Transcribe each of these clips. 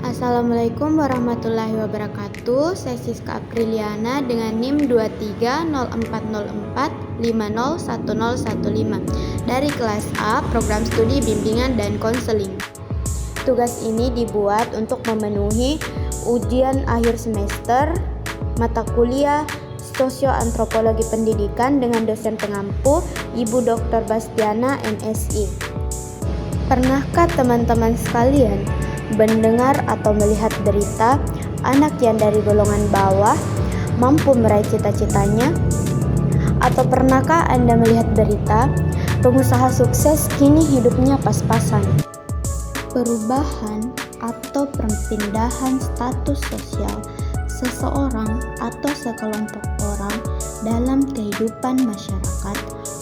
Assalamualaikum warahmatullahi wabarakatuh. Saya Siska Apriliana dengan NIM 230404501015 dari kelas A, Program Studi Bimbingan dan Konseling. Tugas ini dibuat untuk memenuhi ujian akhir semester mata kuliah Sosioantropologi Pendidikan dengan dosen pengampu Ibu Dr. Bastiana MSI. Pernahkah teman-teman sekalian mendengar atau melihat berita anak yang dari golongan bawah mampu meraih cita-citanya? Atau pernahkah Anda melihat berita pengusaha sukses kini hidupnya pas-pasan? Perubahan atau perpindahan status sosial seseorang atau sekelompok orang dalam kehidupan masyarakat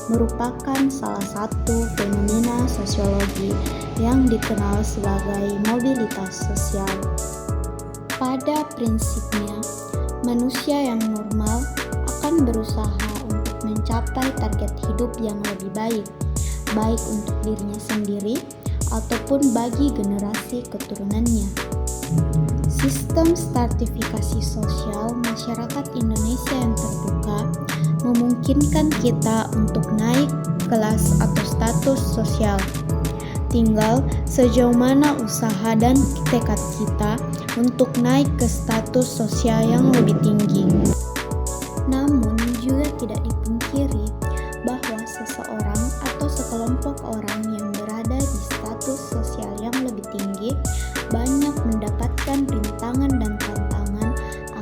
merupakan salah satu fenomena sosiologi yang dikenal sebagai mobilitas sosial. Pada prinsipnya, manusia yang normal akan berusaha untuk mencapai target hidup yang lebih baik, baik untuk dirinya sendiri ataupun bagi generasi keturunannya. Sistem stratifikasi sosial masyarakat Indonesia yang terbuka memungkinkan kita untuk naik kelas atau status sosial. Tinggal sejauh mana usaha dan tekad kita untuk naik ke status sosial yang lebih tinggi. Namun juga tidak dipungkiri bahwa seseorang atau sekelompok orang yang berada di status sosial yang lebih tinggi banyak mendapatkan rintangan dan tantangan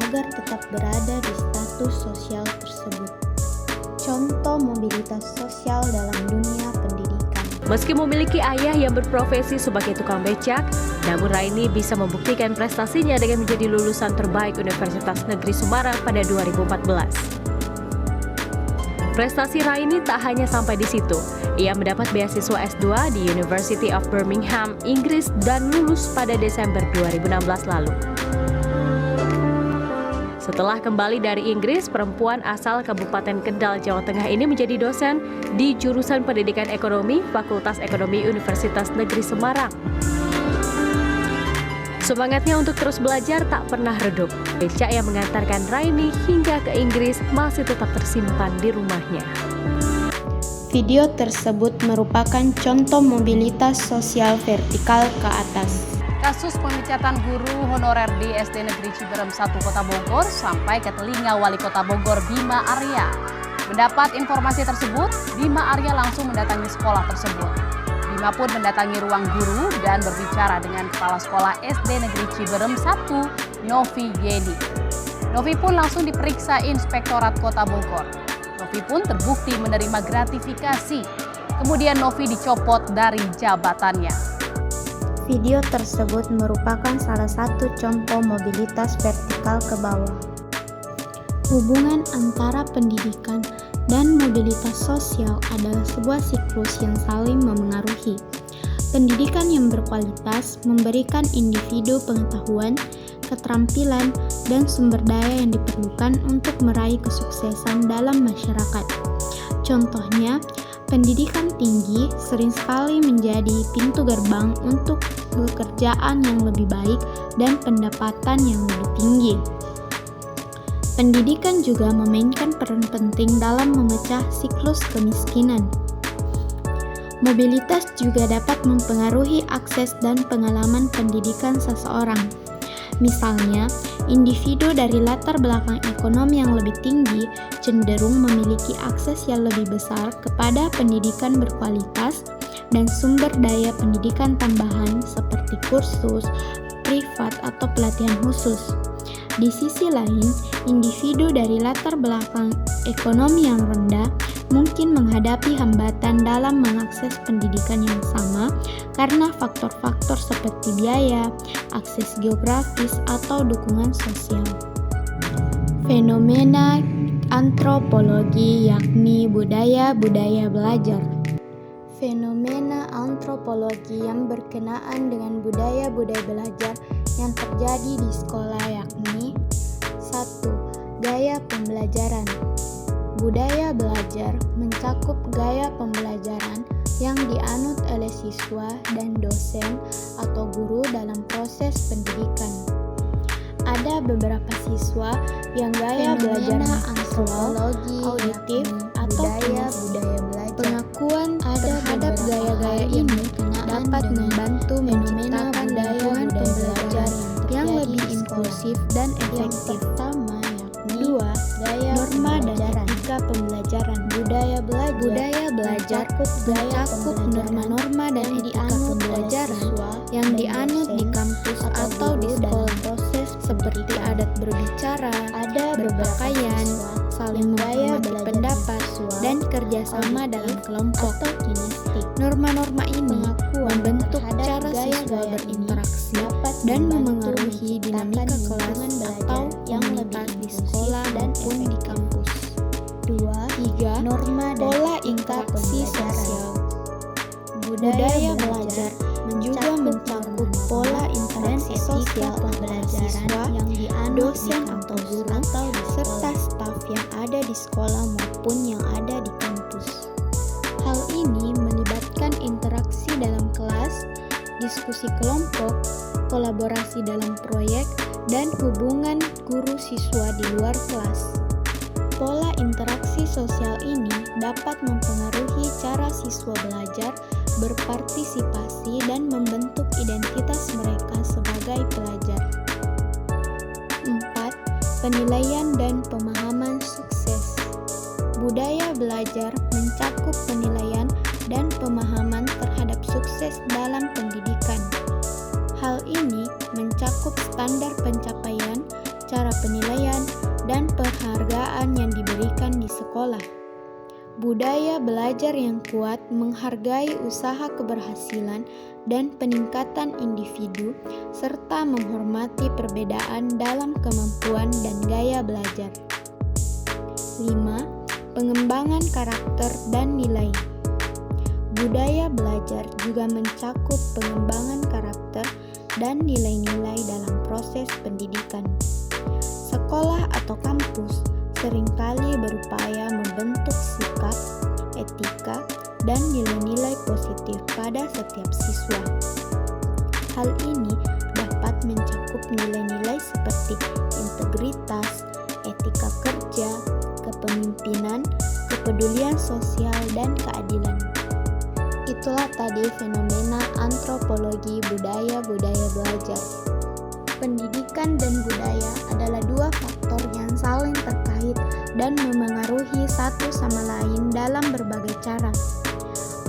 agar tetap berada di status sosial tersebut. Contoh mobilitas sosial dalam dunia pendidikan. Meski memiliki ayah yang berprofesi sebagai tukang becak, namun Raini bisa membuktikan prestasinya dengan menjadi lulusan terbaik Universitas Negeri Semarang pada 2014. Prestasi Raini tak hanya sampai di situ. Ia mendapat beasiswa S2 di University of Birmingham, Inggris dan lulus pada Desember 2016 lalu. Setelah kembali dari Inggris, perempuan asal Kabupaten Kendal, Jawa Tengah ini menjadi dosen di jurusan Pendidikan Ekonomi, Fakultas Ekonomi Universitas Negeri Semarang. Semangatnya untuk terus belajar tak pernah redup. Becak yang mengantarkan Raini hingga ke Inggris masih tetap tersimpan di rumahnya. Video tersebut merupakan contoh mobilitas sosial vertikal ke atas. Kasus pemecatan guru honorer di SD Negeri Ciberem 1 Kota Bogor sampai ke telinga Wali Kota Bogor Bima Arya. Mendapat informasi tersebut, Bima Arya langsung mendatangi sekolah tersebut. Bima pun mendatangi ruang guru dan berbicara dengan Kepala Sekolah SD Negeri Ciberem 1, Novi Yedi. Novi pun langsung diperiksa Inspektorat Kota Bogor. Novi pun terbukti menerima gratifikasi. Kemudian Novi dicopot dari jabatannya. Video tersebut merupakan salah satu contoh mobilitas vertikal ke bawah. Hubungan antara pendidikan dan mobilitas sosial adalah sebuah siklus yang saling memengaruhi. Pendidikan yang berkualitas memberikan individu pengetahuan, keterampilan, dan sumber daya yang diperlukan untuk meraih kesuksesan dalam masyarakat. Contohnya, pendidikan tinggi sering sekali menjadi pintu gerbang untuk pekerjaan yang lebih baik dan pendapatan yang lebih tinggi. Pendidikan juga memainkan peran penting dalam memecah siklus kemiskinan. Mobilitas juga dapat mempengaruhi akses dan pengalaman pendidikan seseorang. Misalnya, individu dari latar belakang ekonomi yang lebih tinggi cenderung memiliki akses yang lebih besar kepada pendidikan berkualitas dan sumber daya pendidikan tambahan seperti kursus, privat, atau pelatihan khusus. Di sisi lain, individu dari latar belakang ekonomi yang rendah mungkin menghadapi hambatan dalam mengakses pendidikan yang sama karena faktor-faktor seperti biaya, akses geografis, atau dukungan sosial. Fenomena antropologi yakni budaya-budaya belajar. Fenomena antropologi yang berkenaan dengan budaya-budaya belajar yang terjadi di sekolah yakni 1. Gaya pembelajaran. Budaya belajar mencakup gaya pembelajaran yang dianut oleh siswa dan dosen atau guru dalam proses siswa yang gaya belajar visual, auditif, atau budaya belajar. Pengakuan terhadap gaya-gaya ini dapat membantu menciptakan lingkungan pembelajaran yang lebih inklusif dan efektif. Dua, norma dan etika pembelajaran. Budaya belajar mencakup norma-norma dan etika pembelajaran yang dianut di kampus atau di sekolah, seperti adat berbicara, berpakaian, saling menghormati pendapat, dan kerjasama dalam kelompok. Norma-norma ini membentuk cara siswa berinteraksi dan memengaruhi dinamika kelas atau komunitas di sekolah maupun di kampus. 3. Pola interaksi sosial. Budaya belajar juga mencakup pola interaksi sosial antara siswa, dosen atau guru, serta staf yang ada di sekolah maupun yang ada di kampus. Hal ini melibatkan interaksi dalam kelas, diskusi kelompok, kolaborasi dalam proyek, dan hubungan guru-siswa di luar kelas. Pola interaksi sosial ini dapat mempengaruhi cara siswa belajar, berpartisipasi, dan membentuk identitas mereka sebagai pelajar. 4. Penilaian dan pemahaman sukses. Budaya belajar mencakup penilaian dan pemahaman terhadap sukses dalam pendidikan. Hal ini mencakup standar pencapaian, cara penilaian, dan penghargaan yang diberikan di sekolah. Budaya belajar yang kuat menghargai usaha keberhasilan dan peningkatan individu, serta menghormati perbedaan dalam kemampuan dan gaya belajar. 5. Pengembangan karakter dan nilai. Budaya belajar juga mencakup pengembangan karakter dan nilai-nilai dalam proses pendidikan. Sekolah atau kampus seringkali berupaya membentuk sikap, etika, dan nilai-nilai positif pada setiap siswa. Hal ini dapat mencakup nilai-nilai seperti integritas, etika kerja, kepemimpinan, kepedulian sosial, dan keadilan. Itulah tadi fenomena antropologi budaya-budaya belajar. Pendidikan dan budaya adalah dua faktor yang saling terkait dan memengaruhi satu sama lain dalam berbagai cara.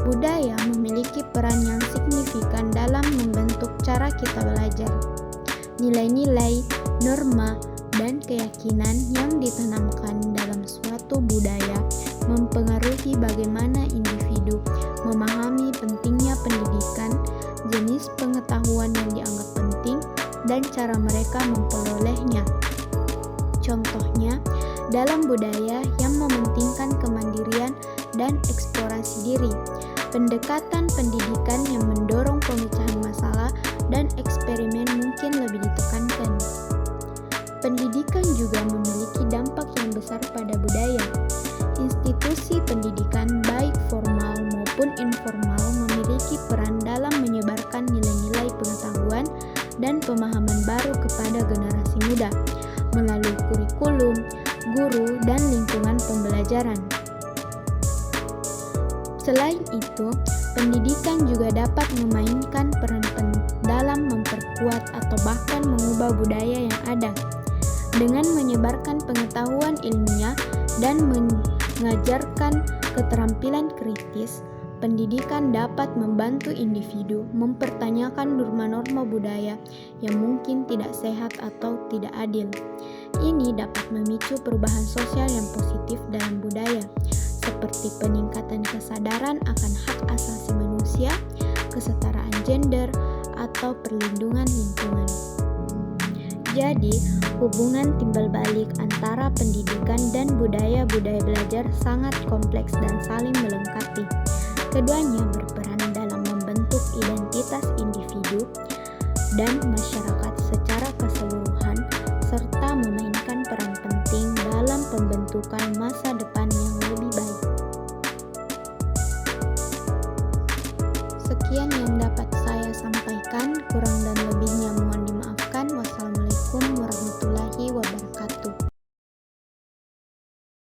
Budaya memiliki peran yang signifikan dalam membentuk cara kita belajar. Nilai-nilai, norma, dan keyakinan yang ditanamkan dalam suatu budaya mempengaruhi bagaimana individu memahami pentingnya pendidikan, jenis pengetahuan yang dianggap penting, dan cara mereka memperolehnya. Contohnya, dalam budaya yang mementingkan kemandirian dan eksplorasi diri, pendekatan pendidikan yang mendorong pemecahan masalah dan eksperimen mungkin lebih ditekankan. Pendidikan juga memiliki dampak yang besar pada budaya. Institusi pendidikan baik formal maupun informal memiliki peran dalam menyebarkan nilai-nilai pengetahuan dan pemahaman baru kepada generasi muda melalui kurikulum, guru, dan lingkungan pembelajaran. Selain itu, pendidikan juga dapat memainkan peran penting dalam memperkuat atau bahkan mengubah budaya yang ada. Dengan menyebarkan pengetahuan ilmiah dan mengajarkan keterampilan kritis, pendidikan dapat membantu individu mempertanyakan norma-norma budaya yang mungkin tidak sehat atau tidak adil. Ini dapat memicu perubahan sosial yang positif dalam budaya, seperti peningkatan kesadaran akan hak asasi manusia, kesetaraan gender, atau perlindungan lingkungan. Jadi, hubungan timbal balik antara pendidikan dan budaya-budaya belajar sangat kompleks dan saling melengkapi. Keduanya berperan dalam membentuk identitas individu dan masyarakat secara keseluruhan, serta memainkan peran penting dalam pembentukan masa depan yang lebih baik. Sekian yang dapat saya sampaikan, kurang dan lebihnya